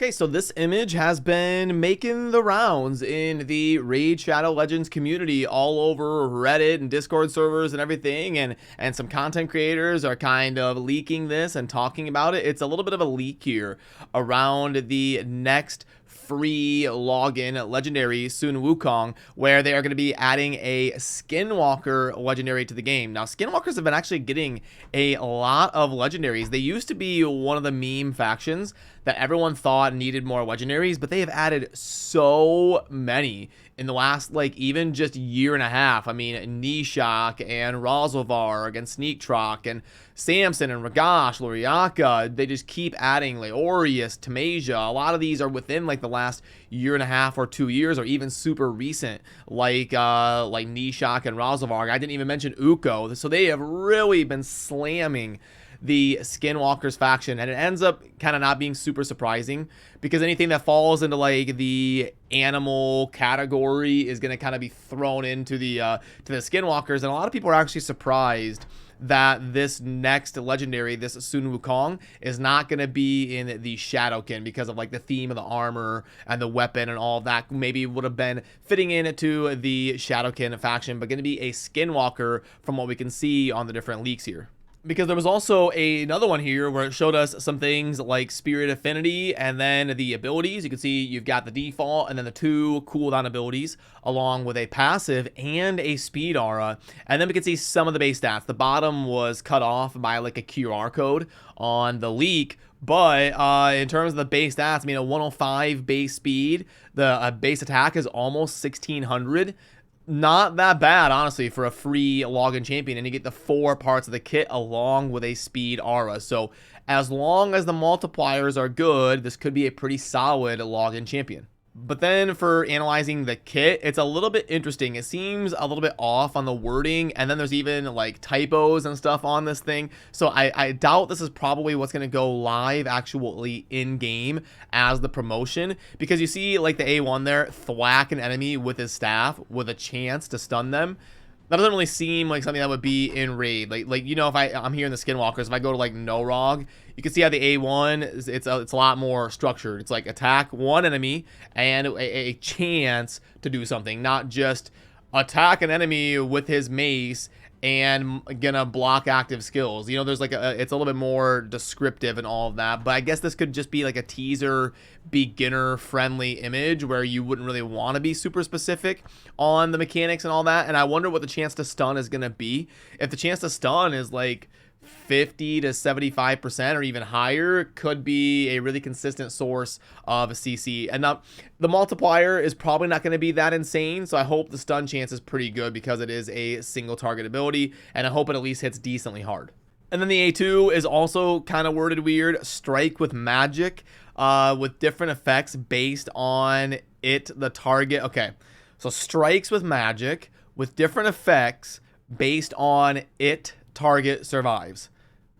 Okay, so this image has been making the rounds in the Raid Shadow Legends community all over Reddit and Discord servers and everything, and some content creators are kind of leaking this and talking about it. It's a little bit of a leak here around the next free login legendary, soon Wukong, where they are going to be adding a Skinwalker legendary to the game. Now, Skinwalkers have been actually getting a lot of legendaries. They used to be one of the meme factions that everyone thought needed more legendaries, but they have added so many in the last, like, even just year and a half. I mean, Nishok and Rosalvarg and Sneaktrock and Samson and Ragash, Loriaka, they just keep adding, like, Aureus, Tamasia. A lot of these are within, like, the last year and a half or 2 years, or even super recent, like Nishok and Rosalvarg. I didn't even mention Uko. So they have really been slamming the Skinwalkers faction, and it ends up kind of not being super surprising because anything that falls into like the animal category is going to kind of be thrown into the Skinwalkers, and a lot of people are actually surprised that this next legendary, this Sun Wukong, is not going to be in the Shadowkin because of like the theme of the armor and the weapon and all of that. Maybe would have been fitting into the Shadowkin faction, but going to be a Skinwalker from what we can see on the different leaks here. Because there was also another one here where it showed us some things like Spirit Affinity and then the abilities. You can see you've got the default and then the 2 cooldown abilities along with a passive and a speed aura. And then we can see some of the base stats. The bottom was cut off by like a QR code on the leak. But in terms of the base stats, I mean, a 105 base speed, the base attack is almost 1600. Not that bad, honestly, for a free login champion, and you get the 4 parts of the kit along with a speed aura. So as long as the multipliers are good, this could be a pretty solid login champion. But then for analyzing the kit, it's a little bit interesting. It seems a little bit off on the wording, and then there's even like typos and stuff on this thing. So I doubt this is probably what's going to go live actually in game as the promotion, because you see like the A1 there, thwack an enemy with his staff with a chance to stun them. That doesn't really seem like something that would be in raid. Like you know, if I'm here in the Skinwalkers, if I go to like Norog, you can see how the A1 it's a lot more structured. It's like attack one enemy and a chance to do something, not just attack an enemy with his mace and gonna block active skills. You know, there's like it's a little bit more descriptive and all of that. But I guess this could just be like a teaser, beginner friendly image where you wouldn't really want to be super specific on the mechanics and all that. And I wonder what the chance to stun is gonna be. If the chance to stun is like 50 to 75% or even higher, could be a really consistent source of a CC. And now the multiplier is probably not going to be that insane, so I hope the stun chance is pretty good because it is a single target ability, and I hope it at least hits decently hard. And then the A2 is also kind of worded weird. Strike with magic with different effects based on the target. Okay, so strikes with magic with different effects based on target survives.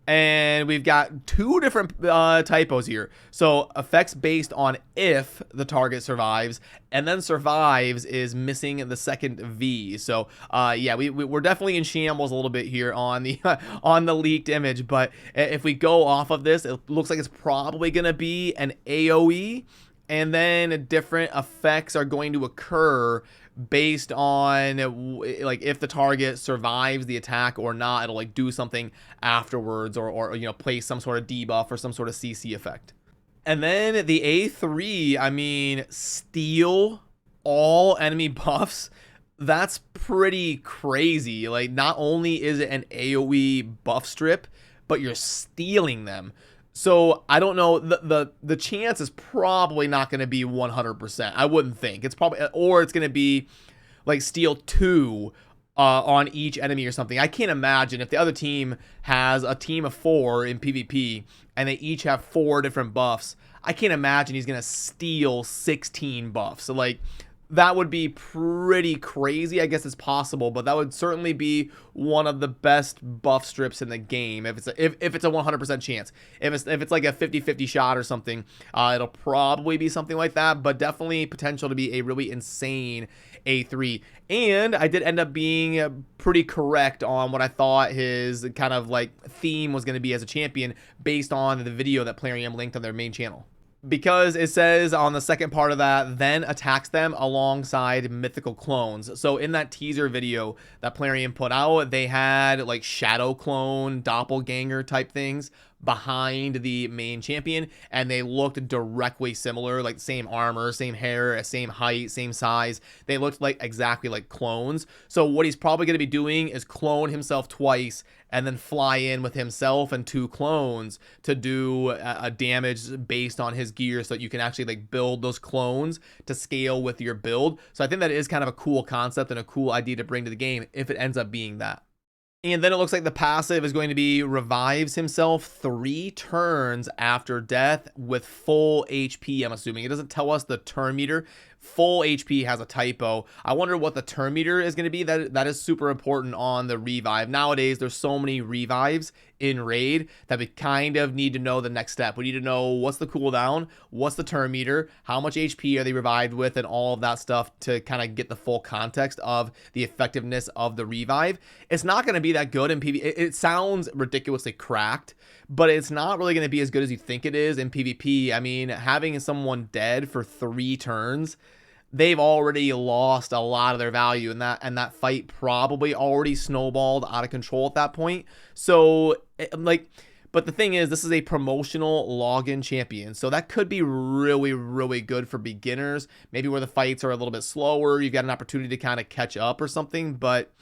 And we've got 2 different typos here. So effects based on if the target survives, and then survives is missing the second V. So yeah, we're definitely in shambles a little bit here on the on the leaked image. But if we go off of this, it looks like it's probably going to be an AoE, and then different effects are going to occur based on like if the target survives the attack or not. It'll like do something afterwards, or you know, place some sort of debuff or some sort of CC effect. And then the A3, I mean, steal all enemy buffs. That's pretty crazy. Like, not only is it an AoE buff strip, but you're stealing them. So I don't know, the chance is probably not going to be 100%. I wouldn't think. It's probably, or it's going to be like steal 2 on each enemy or something. I can't imagine if the other team has a team of 4 in PvP and they each have 4 different buffs. I can't imagine he's going to steal 16 buffs. So like, that would be pretty crazy. I guess it's possible, but that would certainly be one of the best buff strips in the game if it's a 100% chance. If it's like a 50-50 shot or something, it'll probably be something like that, but definitely potential to be a really insane A3. And I did end up being pretty correct on what I thought his kind of like theme was going to be as a champion based on the video that Plarium linked on their main channel. Because it says on the second part of that, then attacks them alongside mythical clones. So in that teaser video that Plarium put out, they had like shadow clone, doppelganger type things behind the main champion, and they looked directly similar, like same armor, same hair, same height, same size. They looked like exactly like clones. So what he's probably going to be doing is clone himself twice and then fly in with himself and 2 clones to do a damage based on his gear, so that you can actually like build those clones to scale with your build. So I think that is kind of a cool concept and a cool idea to bring to the game if it ends up being that. And then it looks like the passive is going to be revives himself 3 turns after death with full HP, I'm assuming. It doesn't tell us the turn meter. Full HP has a typo. I wonder what the turn meter is going to be. That is super important on the revive. Nowadays, there's so many revives in Raid that we kind of need to know the next step. We need to know what's the cooldown, what's the turn meter, how much HP are they revived with, and all of that stuff to kind of get the full context of the effectiveness of the revive. It's not going to be that good in PvP. It sounds ridiculously cracked, but it's not really going to be as good as you think it is in PvP. I mean, having someone dead for 3 turns, they've already lost a lot of their value, and that fight probably already snowballed out of control at that point. So but the thing is, this is a promotional login champion, so that could be really, really good for beginners. Maybe where the fights are a little bit slower, you've got an opportunity to kind of catch up or something. But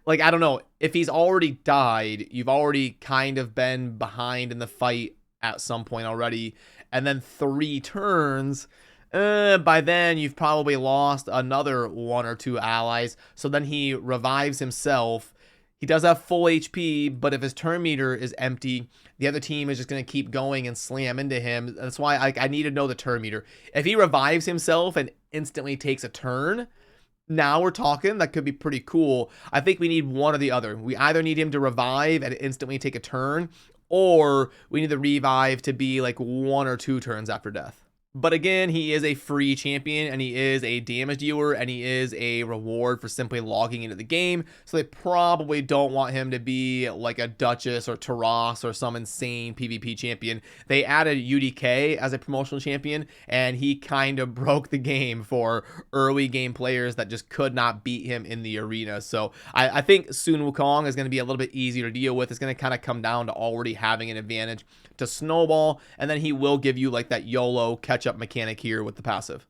like, I don't know, if he's already died, you've already kind of been behind in the fight at some point already, and then 3 turns, by then you've probably lost another 1 or 2 allies. So then he revives himself. He does have full HP, but if his turn meter is empty, the other team is just going to keep going and slam into him. That's why I need to know the turn meter. If he revives himself and instantly takes a turn, now we're talking. That could be pretty cool. I think we need one or the other. We either need him to revive and instantly take a turn, or we need the revive to be like 1 or 2 turns after death. But again, he is a free champion, and he is a damage dealer, and he is a reward for simply logging into the game. So they probably don't want him to be like a Duchess or Taras or some insane PvP champion. They added UDK as a promotional champion, and he kind of broke the game for early game players that just could not beat him in the arena. So I think soon Wukong is going to be a little bit easier to deal with. It's going to kind of come down to already having an advantage to snowball, and then he will give you like that YOLO catch-up mechanic here with the passive.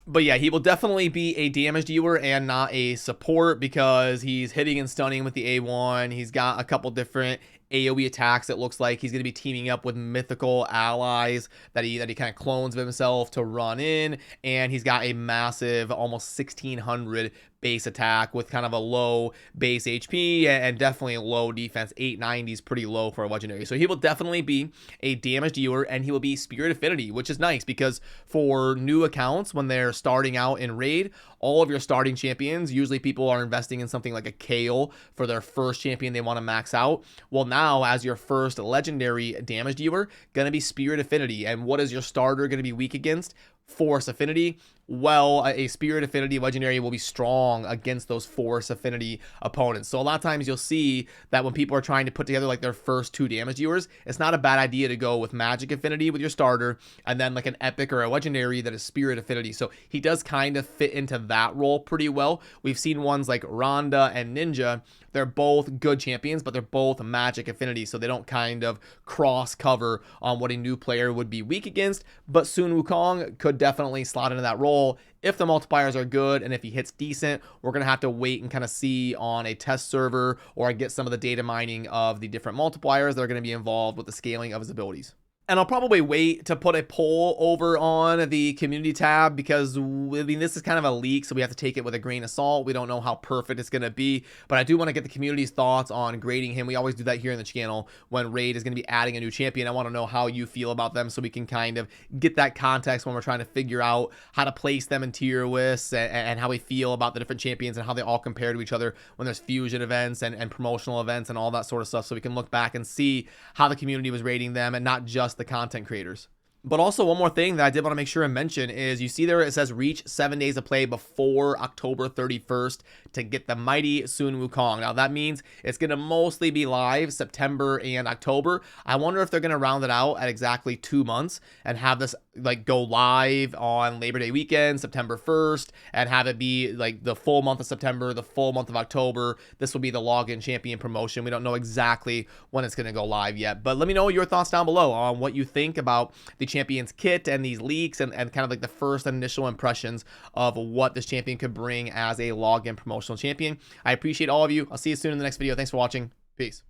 But yeah, he will definitely be a damage dealer and not a support, because he's hitting and stunning with the A1. He's got a couple different AoE attacks. It looks like he's going to be teaming up with mythical allies that he kind of clones of himself to run in, and he's got a massive almost 1600 base attack with kind of a low base HP and definitely low defense. 890 is pretty low for a legendary. So he will definitely be a damage dealer, and he will be Spirit Affinity, which is nice because for new accounts, when they're starting out in Raid, all of your starting champions, usually people are investing in something like a Kale for their first champion they want to max out. Well, now as your first legendary damage dealer, gonna be Spirit Affinity. And what is your starter gonna be weak against? Force Affinity. Well, a Spirit Affinity legendary will be strong against those Force Affinity opponents. So a lot of times you'll see that when people are trying to put together like their first 2 damage dealers, it's not a bad idea to go with Magic Affinity with your starter, and then like an Epic or a legendary that is Spirit Affinity. So he does kind of fit into that role pretty well. We've seen ones like Rhonda and Ninja. They're both good champions, but they're both Magic Affinity, so they don't kind of cross cover on what a new player would be weak against. But Sun Wukong could definitely slot into that role if the multipliers are good, and if he hits decent. We're gonna have to wait and kind of see on a test server, or get some of the data mining of the different multipliers that are going to be involved with the scaling of his abilities. And I'll probably wait to put a poll over on the community tab, because I mean, this is kind of a leak, so we have to take it with a grain of salt. We don't know how perfect it's going to be, but I do want to get the community's thoughts on grading him. We always do that here in the channel when Raid is going to be adding a new champion. I want to know how you feel about them, so we can kind of get that context when we're trying to figure out how to place them in tier lists, and how we feel about the different champions and how they all compare to each other when there's fusion events and promotional events and all that sort of stuff, so we can look back and see how the community was rating them and not just the content creators. But also one more thing that I did want to make sure and mention is you see there it says reach 7 days of play before October 31st to get the mighty Sun Wukong. Now that means it's going to mostly be live September and October. I wonder if they're going to round it out at exactly 2 months and have this like go live on Labor Day weekend, September 1st, and have it be like the full month of September, the full month of October. This will be the login champion promotion. We don't know exactly when it's going to go live yet, but let me know your thoughts down below on what you think about the Champions kit and these leaks and kind of like the first initial impressions of what this champion could bring as a login promotional champion. I appreciate all of you. I'll see you soon in the next video. Thanks for watching. Peace.